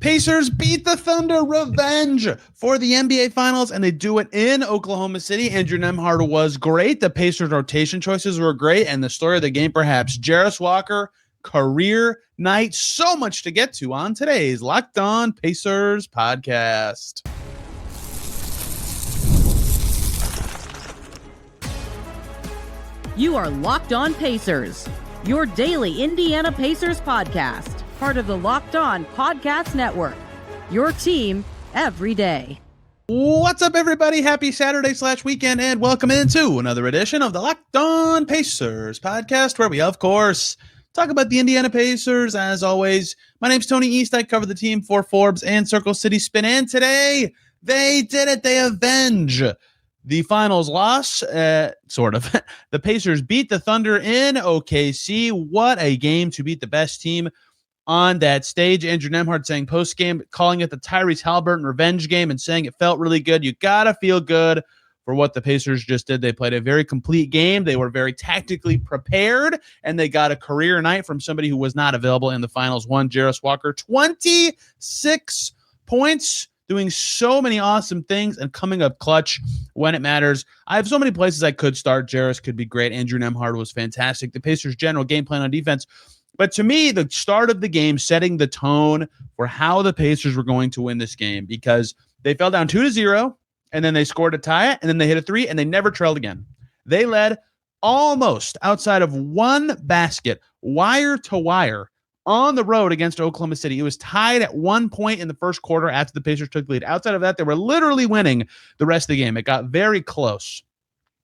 Pacers beat the Thunder, revenge for the NBA Finals, and they do it in Oklahoma City. Andrew Nembhard was great. The Pacers' rotation choices were great, and the story of the game, perhaps, Jarace Walker, career night. So much to get to on today's Locked On Pacers podcast. You are Locked On Pacers, your daily Indiana Pacers podcast. Part of the Locked On Podcast Network, your team every day. What's up, everybody? Happy Saturday/weekend, and welcome into another edition of the Locked On Pacers podcast, where we, of course, talk about the Indiana Pacers. As always, my name's Tony East. I cover the team for Forbes and Circle City Spin, and today they did it. They avenge the finals loss, sort of. The Pacers beat the Thunder in OKC. What a game to beat the best team on that stage. Andrew Nembhard saying post-game, calling it the Tyrese Haliburton revenge game and saying it felt really good. You got to feel good for what the Pacers just did. They played a very complete game. They were very tactically prepared, and they got a career night from somebody who was not available in the finals. One, Jarace Walker, 26 points, doing so many awesome things and coming up clutch when it matters. I have so many places I could start. Jarace could be great. Andrew Nembhard was fantastic. The Pacers' general game plan on defense. But to me, the start of the game setting the tone for how the Pacers were going to win this game, because they fell down 2-0, and then they scored to tie it, and then they hit a three, and they never trailed again. They led almost outside of one basket, wire to wire, on the road against Oklahoma City. It was tied at one point in the first quarter after the Pacers took the lead. Outside of that, they were literally winning the rest of the game. It got very close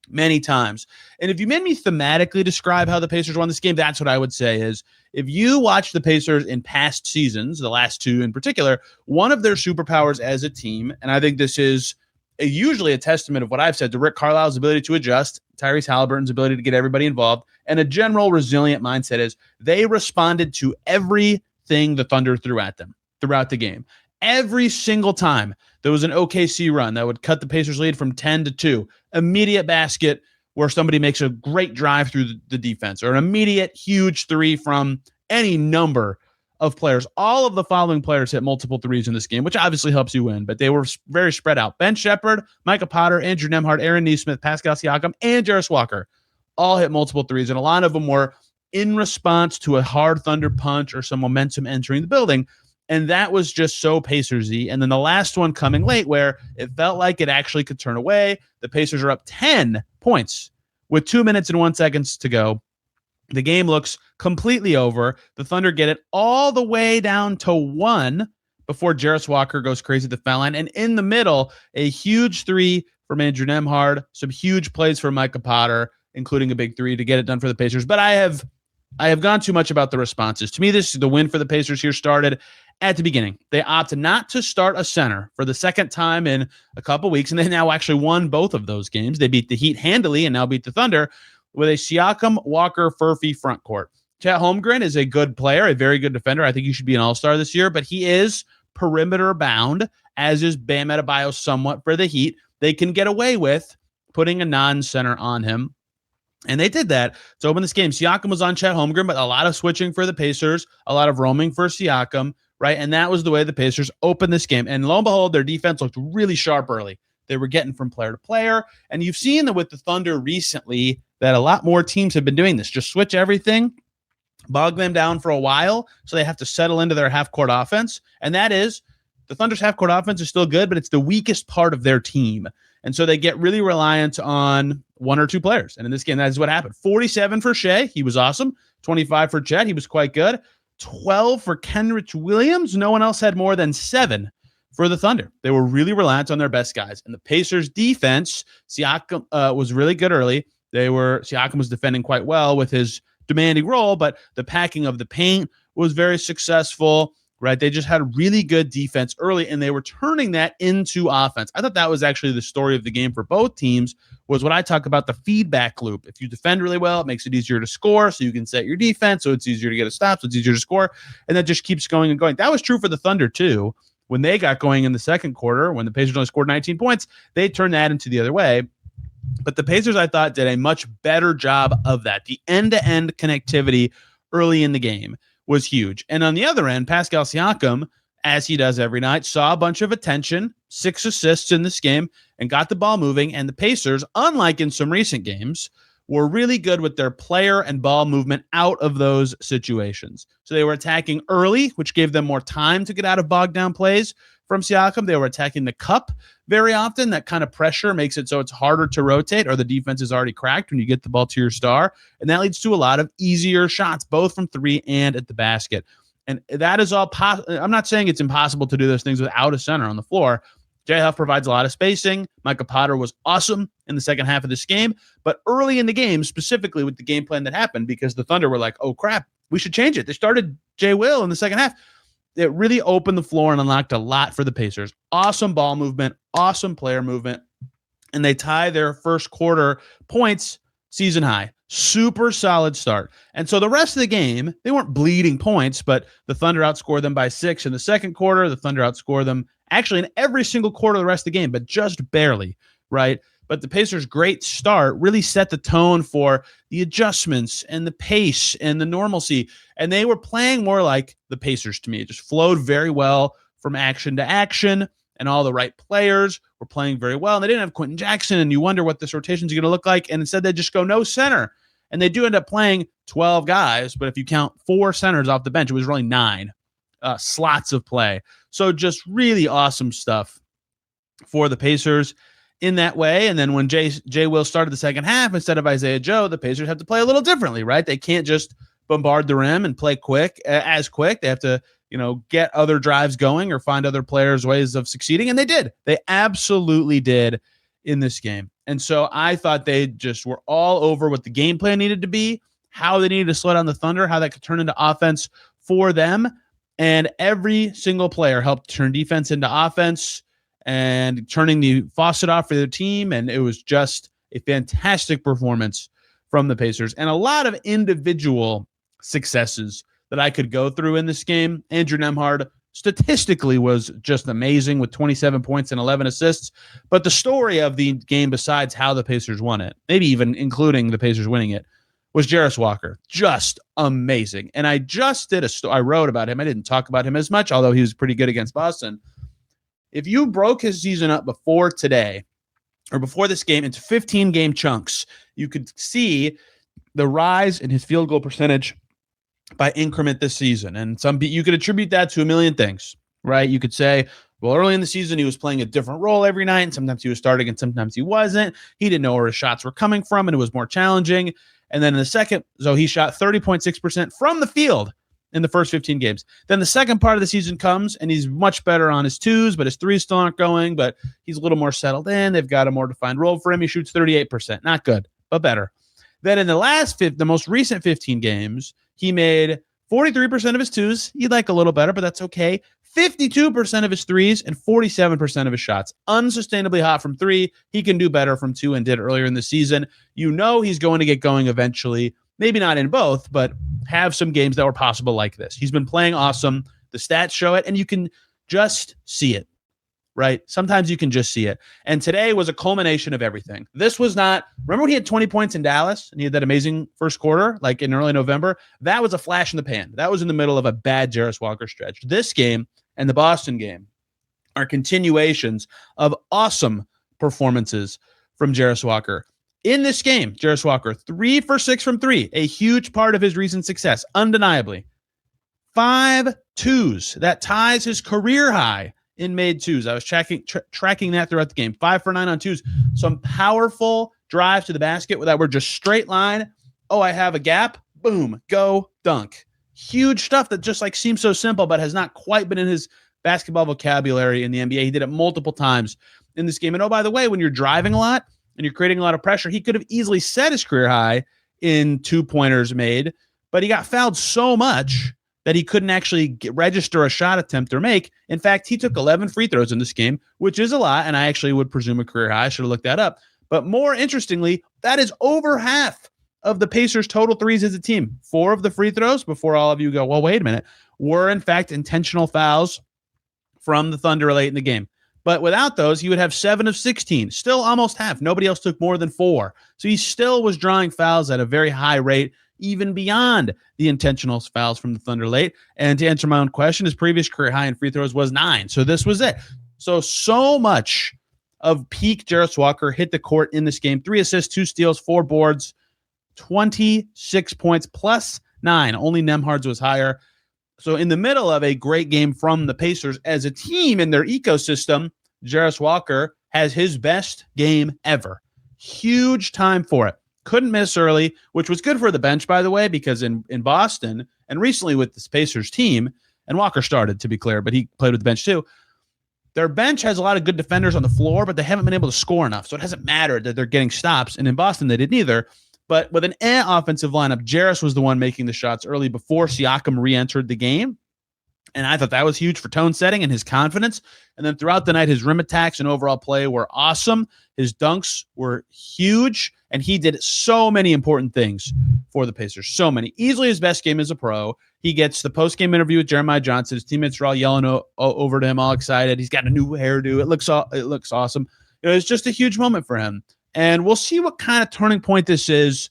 many times. And if you made me thematically describe how the Pacers won this game, that's what I would say is, if you watch the Pacers in past seasons, the last two in particular, one of their superpowers as a team, and I think this is usually a testament of what I've said to Rick Carlisle's ability to adjust, Tyrese Haliburton's ability to get everybody involved, and a general resilient mindset, is they responded to everything the Thunder threw at them throughout the game. Every single time there was an OKC run that would cut the Pacers lead from 10-2, immediate basket where somebody makes a great drive through the defense, or an immediate huge three from any number of players. All of the following players hit multiple threes in this game, which obviously helps you win, but they were very spread out. Ben Shepherd, Micah Potter, Andrew Nembhard, Aaron Nesmith, Pascal Siakam, and Jarace Walker all hit multiple threes, and a lot of them were in response to a hard Thunder punch or some momentum entering the building. And that was just so Pacers-y. And then the last one coming late, where it felt like it actually could turn away. The Pacers are up 10 points with 2 minutes and 1 second to go. The game looks completely over. The Thunder get it all the way down to 1 before Jarace Walker goes crazy at the foul line. And in the middle, a huge three from Andrew Nembhard, some huge plays for Micah Potter, including a big three to get it done for the Pacers. But I have gone too much about the responses. To me, the win for the Pacers here started at the beginning. They opted not to start a center for the second time in a couple weeks, and they now actually won both of those games. They beat the Heat handily and now beat the Thunder with a Siakam, Walker, Furphy front court. Chet Holmgren is a good player, a very good defender. I think he should be an all-star this year, but he is perimeter bound, as is Bam Adebayo somewhat for the Heat. They can get away with putting a non-center on him, and they did that to open this game. Siakam was on Chet Holmgren, but a lot of switching for the Pacers, a lot of roaming for Siakam, right? And that was the way the Pacers opened this game. And lo and behold, their defense looked really sharp early. They were getting from player to player. And you've seen that with the Thunder recently, that a lot more teams have been doing this. Just switch everything, bog them down for a while, so they have to settle into their half-court offense. And that is, the Thunder's half-court offense is still good, but it's the weakest part of their team. And so they get really reliant on one or two players. And in this game, that is what happened. 47 for Shea. He was awesome. 25 for Chet. He was quite good. 12 for Kenrich Williams. No one else had more than 7 for the Thunder. They were really reliant on their best guys. And the Pacers defense, Siakam was really good early. Siakam was defending quite well with his demanding role, but the packing of the paint was very successful, right? They just had really good defense early, and they were turning that into offense. I thought that was actually the story of the game for both teams, was what I talk about, the feedback loop. If you defend really well, it makes it easier to score, so you can set your defense, so it's easier to get a stop, so it's easier to score, and that just keeps going and going. That was true for the Thunder, too. When they got going in the second quarter, when the Pacers only scored 19 points, they turned that into the other way. But the Pacers, I thought, did a much better job of that. The end-to-end connectivity early in the game was huge. And on the other end, Pascal Siakam as he does every night, saw a bunch of attention, 6 assists in this game, and got the ball moving. And the Pacers, unlike in some recent games, were really good with their player and ball movement out of those situations. So they were attacking early, which gave them more time to get out of bogged down plays from Siakam. They were attacking the cup very often. That kind of pressure makes it so it's harder to rotate, or the defense is already cracked when you get the ball to your star. And that leads to a lot of easier shots, both from 3 and at the basket. And that is all possible. I'm not saying it's impossible to do those things without a center on the floor. Jay Huff provides a lot of spacing. Micah Potter was awesome in the second half of this game. But early in the game, specifically with the game plan that happened, because the Thunder were like, oh, crap, we should change it. They started Jay Will in the second half. It really opened the floor and unlocked a lot for the Pacers. Awesome ball movement, awesome player movement. And they tie their first quarter points season high. Super solid start. And so the rest of the game, they weren't bleeding points, but the Thunder outscored them by 6 in the second quarter. The Thunder outscored them actually in every single quarter of the rest of the game, but just barely, right? But the Pacers' great start really set the tone for the adjustments and the pace and the normalcy. And they were playing more like the Pacers to me. It just flowed very well from action to action, and all the right players were playing very well. And they didn't have Quentin Jackson, and you wonder what this rotation is going to look like. And instead, they just go no center. And they do end up playing 12 guys, but if you count 4 centers off the bench, it was really 9 slots of play. So just really awesome stuff for the Pacers in that way. And then when Jay Will started the second half, instead of Isaiah Joe, the Pacers have to play a little differently, right? They can't just bombard the rim and play quick. They have to, get other drives going or find other players' ways of succeeding. And they did. They absolutely did in this game. And so I thought they just were all over what the game plan needed to be, how they needed to slow down the Thunder, how that could turn into offense for them. And every single player helped turn defense into offense and turning the faucet off for their team. And it was just a fantastic performance from the Pacers and a lot of individual successes that I could go through in this game. Andrew Nembhard statistically was just amazing with 27 points and 11 assists. But the story of the game, besides how the Pacers won it, maybe even including the Pacers winning it, was Jarace Walker. Just amazing. And I just did I wrote about him. I didn't talk about him as much, although he was pretty good against Boston. If you broke his season up before today, or before this game, into 15-game chunks, you could see the rise in his field goal percentage by increment this season. And you could attribute that to a million things, right? You could say, well, early in the season, he was playing a different role every night, and sometimes he was starting and sometimes he wasn't. He didn't know where his shots were coming from, and it was more challenging. And then in the second, so he shot 30.6% from the field in the first 15 games. Then the second part of the season comes, and he's much better on his 2s, but his 3s still aren't going, but he's a little more settled in. They've got a more defined role for him. He shoots 38%. Not good, but better. Then in the most recent 15 games, he made 43% of his 2s. He'd like a little better, but that's okay. 52% of his 3s and 47% of his shots. Unsustainably hot from 3. He can do better from 2 and did earlier in the season. He's going to get going eventually. Maybe not in both, but have some games that were possible like this. He's been playing awesome. The stats show it, and you can just see it, right? Sometimes you can just see it. And today was a culmination of everything. This was not, remember when he had 20 points in Dallas and he had that amazing first quarter, like in early November? That was a flash in the pan. That was in the middle of a bad Jarace Walker stretch. This game and the Boston game are continuations of awesome performances from Jarace Walker. In this game, Jarace Walker, 3 for 6 from 3, a huge part of his recent success, undeniably. 5 2s. That ties his career high in made 2s. I was tracking that throughout the game. 5 for 9 on 2s. Some powerful drives to the basket that were just straight line. Oh, I have a gap. Boom. Go. Dunk. Huge stuff that just seems so simple, but has not quite been in his basketball vocabulary in the NBA. He did it multiple times in this game. And oh, by the way, when you're driving a lot and you're creating a lot of pressure, he could have easily set his career high in 2-pointers made, but he got fouled so much that he couldn't actually register a shot attempt or make. In fact, he took 11 free throws in this game, which is a lot, and I actually would presume a career high. I should have looked that up. But more interestingly, that is over half of the Pacers' total threes as a team. 4 of the free throws, before all of you go, well, wait a minute, were in fact intentional fouls from the Thunder late in the game. But without those, he would have 7 of 16, still almost half. Nobody else took more than 4. So he still was drawing fouls at a very high rate. even beyond the intentional fouls from the Thunder late. And to answer my own question, his previous career high in free throws was 9. So this was it. So much of peak Jarace Walker hit the court in this game. 3 assists, 2 steals, 4 boards, 26 points plus 9. Only Nembhard's was higher. So in the middle of a great game from the Pacers as a team in their ecosystem, Jarace Walker has his best game ever. Huge time for it. Couldn't miss early, which was good for the bench, by the way, because in Boston and recently with this Pacers team, and Walker started, to be clear, but he played with the bench too. Their bench has a lot of good defenders on the floor, but they haven't been able to score enough. So it hasn't mattered that they're getting stops. And in Boston, they didn't either. But with an offensive lineup, Jarace was the one making the shots early before Siakam re-entered the game. And I thought that was huge for tone setting and his confidence. And then throughout the night, his rim attacks and overall play were awesome. His dunks were huge. And he did so many important things for the Pacers. So many. Easily his best game as a pro. He gets the post-game interview with Jeremiah Johnson. His teammates are all yelling over to him, all excited. He's got a new hairdo. It looks awesome. It's just a huge moment for him. And we'll see what kind of turning point this is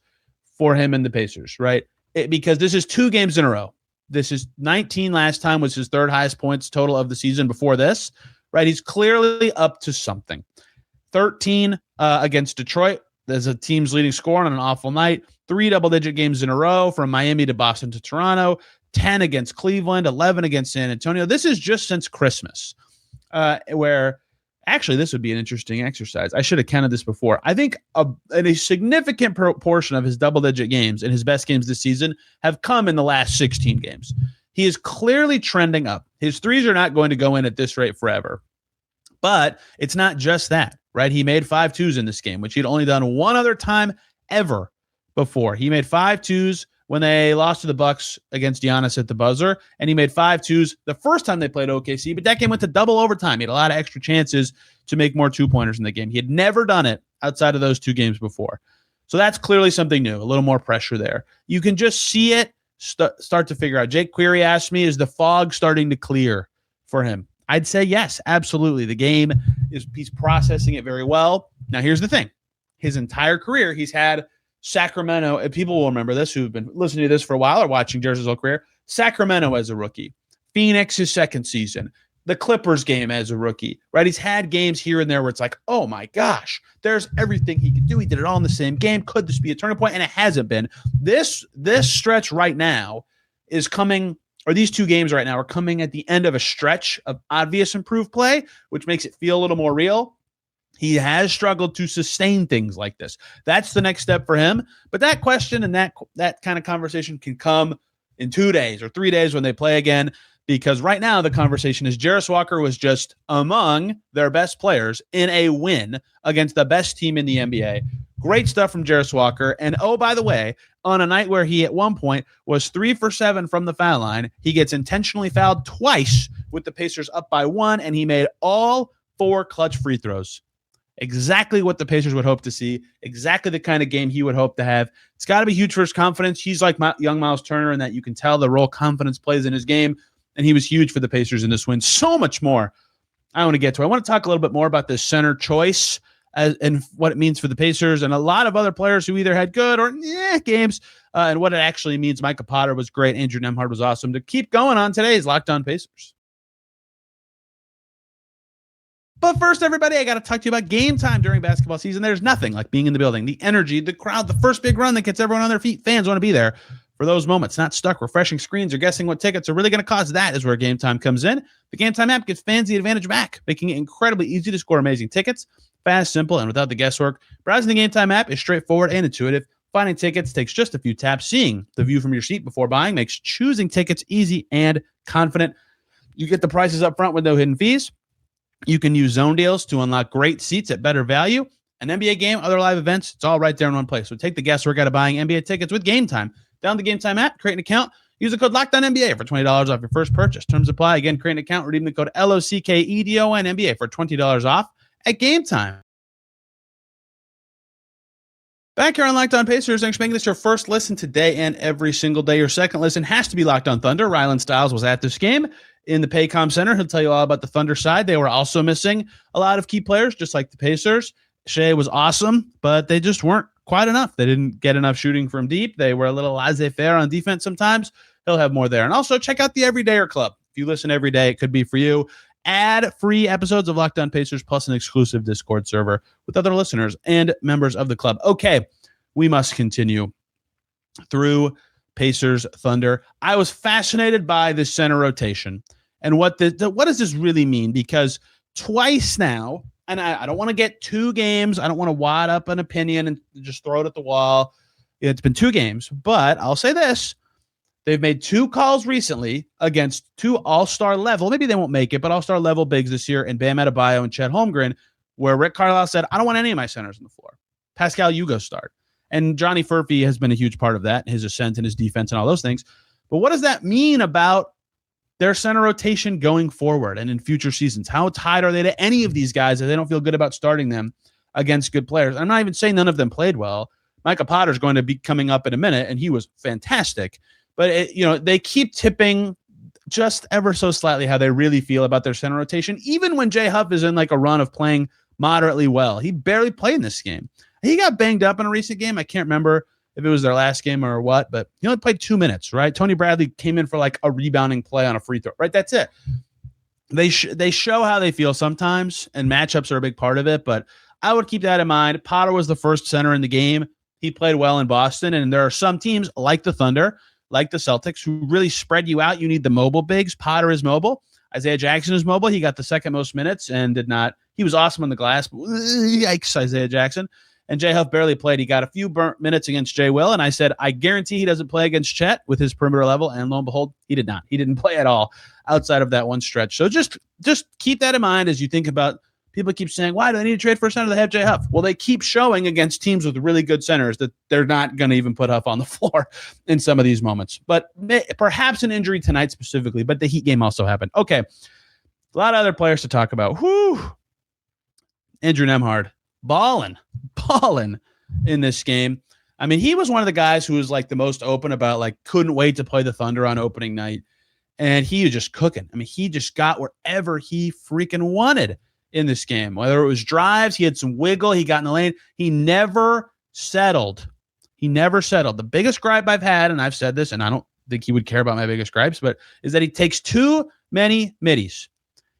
for him and the Pacers, right? Because this is 2 games in a row. This is 19 last time, was his 3rd highest points total of the season before this, right? He's clearly up to something. 13 against Detroit as a team's leading scorer on an awful night. 3 double-digit games in a row from Miami to Boston to Toronto. 10 against Cleveland, 11 against San Antonio. This is just since Christmas, where actually this would be an interesting exercise. I should have counted this before. I think a significant portion of his double-digit games and his best games this season have come in the last 16 games. He is clearly trending up. His threes are not going to go in at this rate forever. But it's not just that, right? He made 5 twos in this game, which he'd only done one other time ever before. He made 5 twos when they lost to the Bucks against Giannis at the buzzer, and he made 5 twos the first time they played OKC, but that game went to double overtime. He had a lot of extra chances to make more 2-pointers in the game. He had never done it outside of those 2 games before. So that's clearly something new, a little more pressure there. You can just see it start to figure out. Jake Query asked me, is the fog starting to clear for him? I'd say yes, absolutely. The game, he's processing it very well. Now, here's the thing. His entire career, he's had Sacramento, and people will remember this who've been listening to this for a while or watching Jarace's whole career. Sacramento as a rookie, Phoenix his second season, the Clippers game as a rookie, right? He's had games here and there where it's like, oh my gosh, there's everything he could do. He did it all in the same game. Could this be a turning point? And it hasn't been. This stretch right now is coming, or these 2 games right now are coming at the end of a stretch of obvious improved play, which makes it feel a little more real. He has struggled to sustain things like this. That's the next step for him. But that question and that kind of conversation can come in 2 days or 3 days when they play again, because right now the conversation is Jarace Walker was just among their best players in a win against the best team in the NBA. Great stuff from Jarace Walker. And oh, by the way, on a night where he at one point was 3 for 7 from the foul line, he gets intentionally fouled twice with the Pacers up by 1, and he made all 4 clutch free throws. Exactly what the Pacers would hope to see, exactly the kind of game he would hope to have. It's got to be huge for his confidence. He's like young Miles Turner in that you can tell the role confidence plays in his game, and he was huge for the Pacers in this win. So much more I want to get to. I want to talk a little bit more about this center choice and what it means for the Pacers and a lot of other players who either had good or games and what it actually means. Micah Potter was great. Andrew Nembhard was awesome. To keep going on today's Locked On Pacers. But first, everybody, I got to talk to you about game time during basketball season. There's nothing like being in the building, the energy, the crowd, the first big run that gets everyone on their feet. Fans want to be there for those moments, not stuck refreshing screens or guessing what tickets are really going to cost. That is where Game Time comes in. The Game Time app gives fans the advantage back, making it incredibly easy to score amazing tickets, fast, simple, and without the guesswork. Browsing the Game Time app is straightforward and intuitive. Finding tickets takes just a few taps. Seeing the view from your seat before buying makes choosing tickets easy and confident. You get the prices up front with no hidden fees. You can use zone deals to unlock great seats at better value. An NBA game, other live events, it's all right there in one place. So take the guesswork out of buying NBA tickets with Game Time. Download the Game Time app, create an account, use the code LOCKEDONNBA for $20 off your first purchase. Terms apply. Again, create an account, redeem the code LOCKEDONNBA for $20 off at Game Time. Back here on Locked On Pacers, thanks for making this your first listen today and every single day. Your second listen has to be Locked On Thunder. Rylan Stiles was at this game in the Paycom Center. He'll tell you all about the Thunder side. They were also missing a lot of key players, just like the Pacers. Shea was awesome, but they just weren't quite enough. They didn't get enough shooting from deep. They were a little laissez-faire on defense sometimes. He'll have more there. And also check out the Everydayer Club. If you listen every day, it could be for you. Ad-free episodes of Locked On Pacers plus an exclusive Discord server with other listeners and members of the club. Okay, we must continue through Pacers Thunder. I was fascinated by this center rotation and what does this really mean? Because twice now, and I don't want to get 2 games. I don't want to wad up an opinion and just throw it at the wall. It's been 2 games, but I'll say this. They've made 2 calls recently against 2 all-star level. Maybe they won't make it, but all-star level bigs this year, and Bam Adebayo and Chet Holmgren, where Rick Carlisle said, I don't want any of my centers on the floor. Pascal, you go start. And Johnny Furphy has been a huge part of that, his ascent and his defense and all those things. But what does that mean about their center rotation going forward and in future seasons? How tied are they to any of these guys if they don't feel good about starting them against good players? I'm not even saying none of them played well. Micah Potter's going to be coming up in a minute, and he was fantastic. But, they keep tipping just ever so slightly how they really feel about their center rotation, even when Jay Huff is in like a run of playing moderately well. He barely played in this game. He got banged up in a recent game. I can't remember if it was their last game or what, but he only played 2 minutes, right? Tony Bradley came in for like a rebounding play on a free throw, right? That's it. They show how they feel sometimes, and matchups are a big part of it, but I would keep that in mind. Potter was the first center in the game. He played well in Boston, and there are some teams like the Thunder, like the Celtics, who really spread you out. You need the mobile bigs. Potter is mobile. Isaiah Jackson is mobile. He got the second most minutes and did not. He was awesome on the glass. But yikes, Isaiah Jackson. And Jay Huff barely played. He got a few burnt minutes against Jay Will, and I said, I guarantee he doesn't play against Chet with his perimeter level, and lo and behold, he did not. He didn't play at all outside of that one stretch. So just keep that in mind as you think about. People keep saying, why do they need to trade for a center? They have Jay Huff. Well, they keep showing against teams with really good centers that they're not going to even put Huff on the floor in some of these moments. But perhaps an injury tonight specifically, but the Heat game also happened. Okay, a lot of other players to talk about. Andrew Nembhard, balling in this game. I mean, he was one of the guys who was like the most open about like couldn't wait to play the Thunder on opening night. And he was just cooking. I mean, he just got wherever he freaking wanted in this game, whether it was drives, he had some wiggle, he got in the lane. He never settled. The biggest gripe I've had, and I've said this, and I don't think he would care about my biggest gripes, but is that he takes too many middies.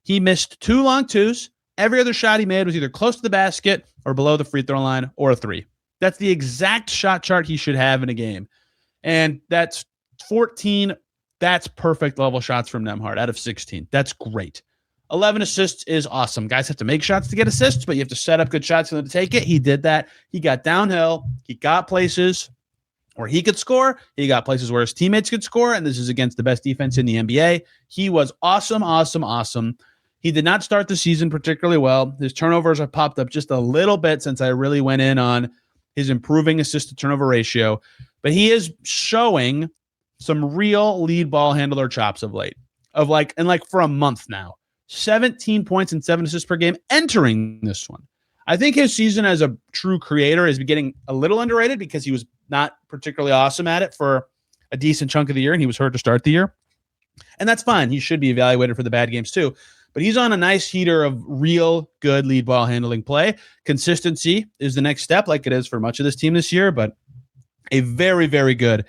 He missed 2 long twos. Every other shot he made was either close to the basket or below the free throw line or a 3. That's the exact shot chart he should have in a game. And that's 14. That's perfect level shots from Nembhard out of 16. That's great. 11 assists is awesome. Guys have to make shots to get assists, but you have to set up good shots for them to take it. He did that. He got downhill. He got places where he could score. He got places where his teammates could score, and this is against the best defense in the NBA. He was awesome. He did not start the season particularly well. His turnovers have popped up just a little bit since I really went in on his improving assist-to-turnover ratio, but he is showing some real lead ball handler chops of late, for a month now. 17 points and 7 assists per game entering this one. I think his season as a true creator is getting a little underrated because he was not particularly awesome at it for a decent chunk of the year, and he was hurt to start the year. And that's fine. He should be evaluated for the bad games too. But he's on a nice heater of real good lead ball handling play. Consistency is the next step, like it is for much of this team this year, but a very, very good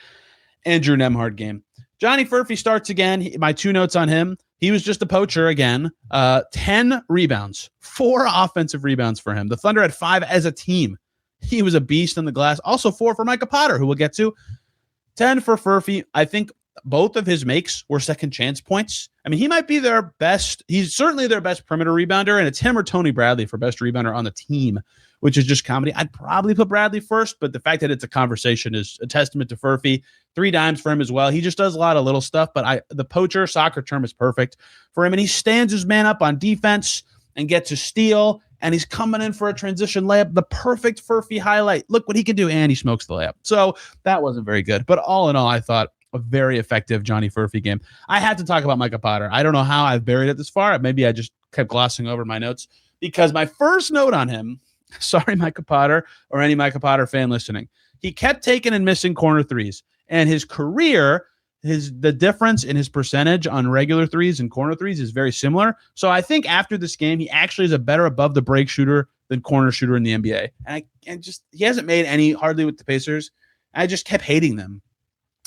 Andrew Nembhard game. Johnny Furphy starts again. My 2 notes on him. He was just a poacher again. 10 rebounds, 4 offensive rebounds for him. The Thunder had 5 as a team. He was a beast on the glass. Also 4 for Micah Potter, who we'll get to. 10 for Furphy. I think both of his makes were second chance points. I mean, he might be their best. He's certainly their best perimeter rebounder, and it's him or Tony Bradley for best rebounder on the team, which is just comedy. I'd probably put Bradley first, but the fact that it's a conversation is a testament to Furphy. 3 dimes for him as well. He just does a lot of little stuff, but the poacher soccer term is perfect for him, and he stands his man up on defense and gets a steal, and he's coming in for a transition layup, the perfect Furphy highlight. Look what he can do, and he smokes the layup. So that wasn't very good, but all in all, I thought a very effective Johnny Furphy game. I had to talk about Micah Potter. I don't know how I've buried it this far. Maybe I just kept glossing over my notes because my first note on him, sorry, Micah Potter or any Micah Potter fan listening, he kept taking and missing corner threes. And his career, the difference in his percentage on regular threes and corner threes is very similar. So I think after this game, he actually is a better above the break shooter the corner shooter in the NBA. And he hasn't made any hardly with the Pacers. I just kept hating them.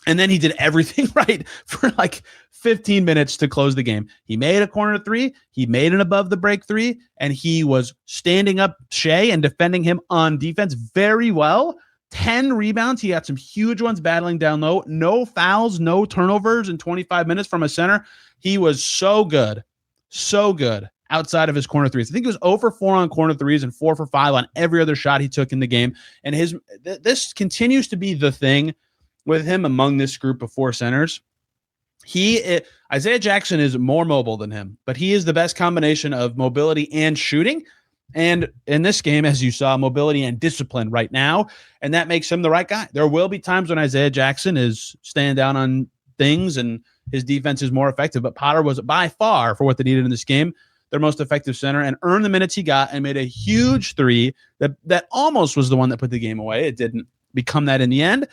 And then he did everything right for like 15 minutes to close the game. He made a corner three. He made an above the break three. And he was standing up Shea and defending him on defense very well. 10 rebounds. He got some huge ones battling down low. No fouls, no turnovers in 25 minutes from a center. He was so good outside of his corner threes. I think he was 0 for 4 on corner threes and 4 for 5 on every other shot he took in the game. And this continues to be the thing with him among this group of 4 centers. Isaiah Jackson is more mobile than him, but he is the best combination of mobility and shooting. And in this game, as you saw, mobility and discipline right now, and that makes him the right guy. There will be times when Isaiah Jackson is staying down on things and his defense is more effective, but Potter was by far, for what they needed in this game, their most effective center and earned the minutes he got and made a huge three that almost was the one that put the game away. It didn't become that in the end.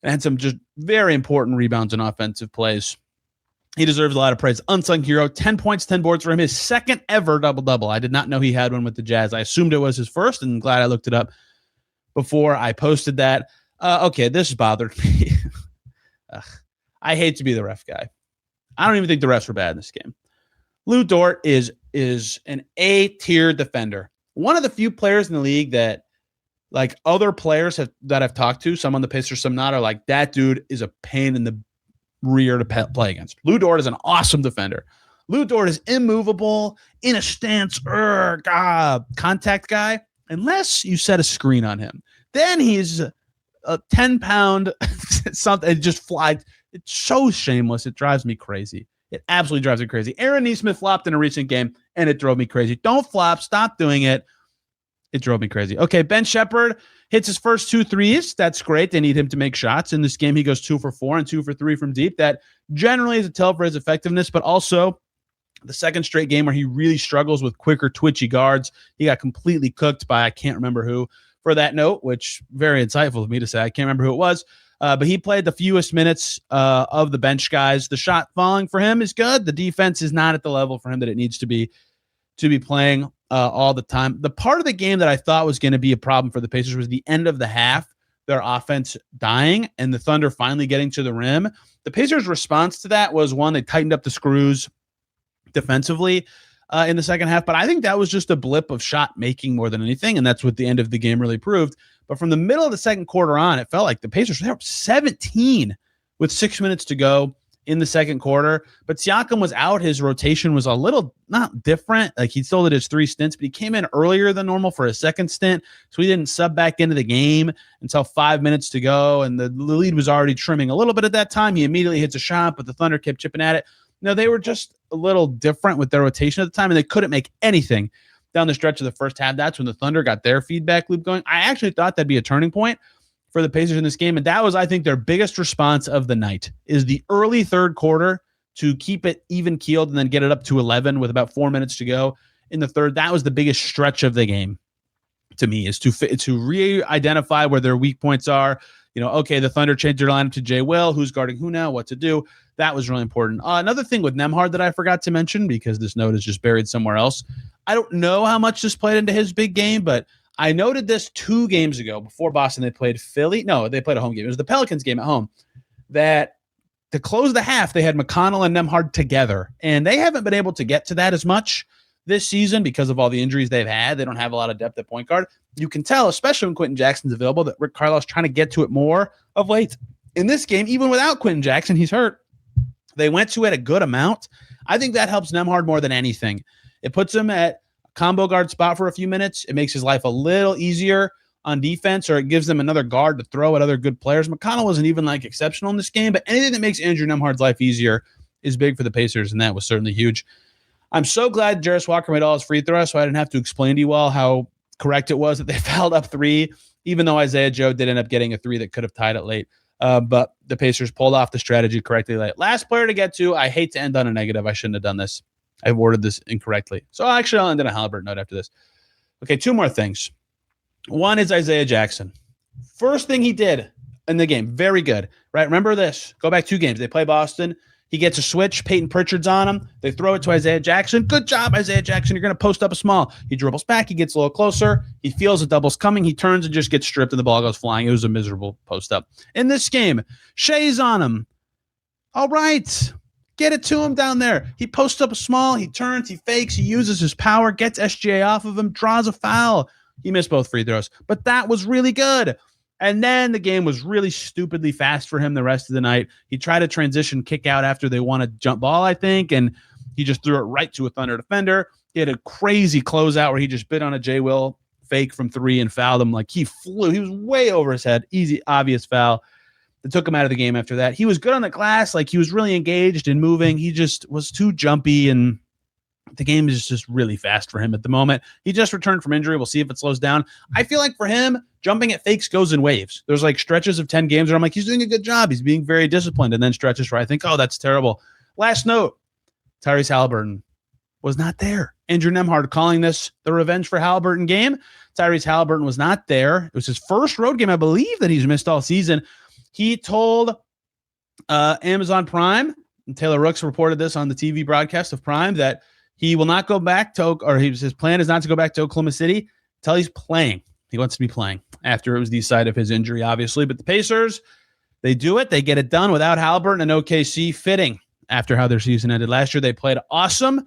And had some just very important rebounds and offensive plays. He deserves a lot of praise. Unsung hero, 10 points, 10 boards for him. His second ever double-double. I did not know he had one with the Jazz. I assumed it was his first, and glad I looked it up before I posted that. Okay, this bothered me. I hate to be the ref guy. I don't even think the refs were bad in this game. Lou Dort is an A-tier defender. One of the few players in the league that, like, other players that I've talked to, some on the Pacers, some not, are like, that dude is a pain in the rear to play against. Lou Dort is an awesome defender. Lou Dort is immovable, in a stance, contact guy, unless you set a screen on him. Then he's a 10-pound something. It just flies. It's so shameless. It drives me crazy. It absolutely drives me crazy. Aaron Nesmith flopped in a recent game, and it drove me crazy. Don't flop. Stop doing it. It drove me crazy. Okay, Ben Shepherd hits his first 2 threes. That's great. They need him to make shots. In this game, he goes 2 for 4 and 2 for 3 from deep. That generally is a tell for his effectiveness, but also the second straight game where he really struggles with quicker, twitchy guards. He got completely cooked by I can't remember who for that note, which very insightful of me to say. I can't remember who it was. But he played the fewest minutes of the bench guys. The shot falling for him is good. The defense is not at the level for him that it needs to be playing all the time. The part of the game that I thought was going to be a problem for the Pacers was the end of the half, their offense dying and the Thunder finally getting to the rim. The Pacers' response to that was, one, they tightened up the screws defensively in the second half, but I think that was just a blip of shot making more than anything, and that's what the end of the game really proved. But from the middle of the second quarter on, it felt like the Pacers were up 17 with 6 minutes to go in the second quarter. But Siakam was out. His rotation was a little not different. Like, he still did his 3 stints, but he came in earlier than normal for a second stint. So he didn't sub back into the game until 5 minutes to go. And the lead was already trimming a little bit at that time. He immediately hits a shot, but the Thunder kept chipping at it. No, they were just a little different with their rotation at the time, and they couldn't make anything down the stretch of the first half. That's when the Thunder got their feedback loop going. I actually thought that'd be a turning point for the Pacers in this game, and that was, I think, their biggest response of the night, is the early third quarter to keep it even-keeled and then get it up to 11 with about 4 minutes to go in the third. That was the biggest stretch of the game to me, is to re-identify where their weak points are. Okay, the Thunder changed their lineup to Jay Will. Who's guarding who now? What to do? That was really important. Another thing with Nembhard that I forgot to mention, because this note is just buried somewhere else. I don't know how much this played into his big game, but I noted this 2 games ago before Boston. They played Philly. No, they played a home game. It was the Pelicans game at home. That to close the half, they had McConnell and Nembhard together, and they haven't been able to get to that as much this season because of all the injuries they've had. They don't have a lot of depth at point guard. You can tell, especially when Quentin Jackson's available, that Rick Carlisle's trying to get to it more of late. In this game, even without Quentin Jackson, he's hurt. They went to it a good amount. I think that helps Nembhard more than anything. It puts him at a combo guard spot for a few minutes. It makes his life a little easier on defense, or it gives them another guard to throw at other good players. McConnell wasn't even exceptional in this game, but anything that makes Andrew Nembhard's life easier is big for the Pacers, and that was certainly huge. I'm so glad Jarace Walker made all his free throws, so I didn't have to explain to you all how correct it was that they fouled up 3, even though Isaiah Joe did end up getting a 3 that could have tied it late. But the Pacers pulled off the strategy correctly late. Last player to get to. I hate to end on a negative. I shouldn't have done this. I worded this incorrectly. So actually, I'll end on a Haliburton note after this. Okay, 2 more things. One is Isaiah Jackson. First thing he did in the game, very good, right? Remember this. Go back 2 games. They play Boston. He gets a switch. Peyton Pritchard's on him. They throw it to Isaiah Jackson. Good job, Isaiah Jackson. You're going to post up a small. He dribbles back. He gets a little closer. He feels a double's coming. He turns and just gets stripped, and the ball goes flying. It was a miserable post up. In this game, Shea's on him. All right. Get it to him down there. He posts up a small. He turns. He fakes. He uses his power. Gets SGA off of him. Draws a foul. He missed both free throws. But that was really good. And then the game was really stupidly fast for him the rest of the night. He tried to transition kick out after they won a jump ball, I think, and he just threw it right to a Thunder defender. He had a crazy closeout where he just bit on a J. Will fake from three and fouled him. Like he flew. He was way over his head. Easy, obvious foul. They took him out of the game after that. He was good on the glass. Like he was really engaged and moving. He just was too jumpy, and the game is just really fast for him at the moment. He just returned from injury. We'll see if it slows down. I feel like for him, jumping at fakes goes in waves. There's like stretches of 10 games where I'm like, he's doing a good job. He's being very disciplined. And then stretches where I think, oh, that's terrible. Last note, Tyrese Haliburton was not there. Andrew Nembhard calling this the revenge for Haliburton game. Tyrese Haliburton was not there. It was his first road game, I believe, that he's missed all season. He told Amazon Prime, and Taylor Rooks reported this on the TV broadcast of Prime, that he will not go back to, or his plan is not to go back to Oklahoma City until he's playing. He wants to be playing after it was the site of his injury, obviously. But the Pacers, they do it. They get it done without Haliburton and OKC fitting after how their season ended last year. They played awesome.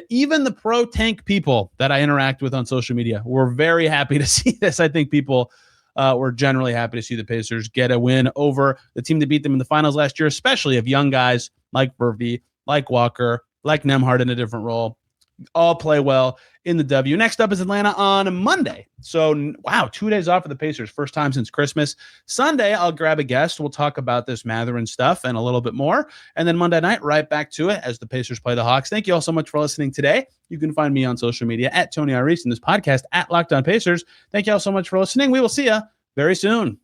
Even the pro tank people that I interact with on social media were very happy to see this. I think people were generally happy to see the Pacers get a win over the team that beat them in the finals last year, especially of young guys like Vervey, like Walker, like Nembhard in a different role. All play well in the W. Next up is Atlanta on Monday. So, wow, 2 days off for the Pacers. First time since Christmas. Sunday, I'll grab a guest. We'll talk about this Mathurin stuff and a little bit more. And then Monday night, right back to it as the Pacers play the Hawks. Thank you all so much for listening today. You can find me on social media at Tony R. Reese and this podcast at Locked On Pacers. Thank you all so much for listening. We will see you very soon.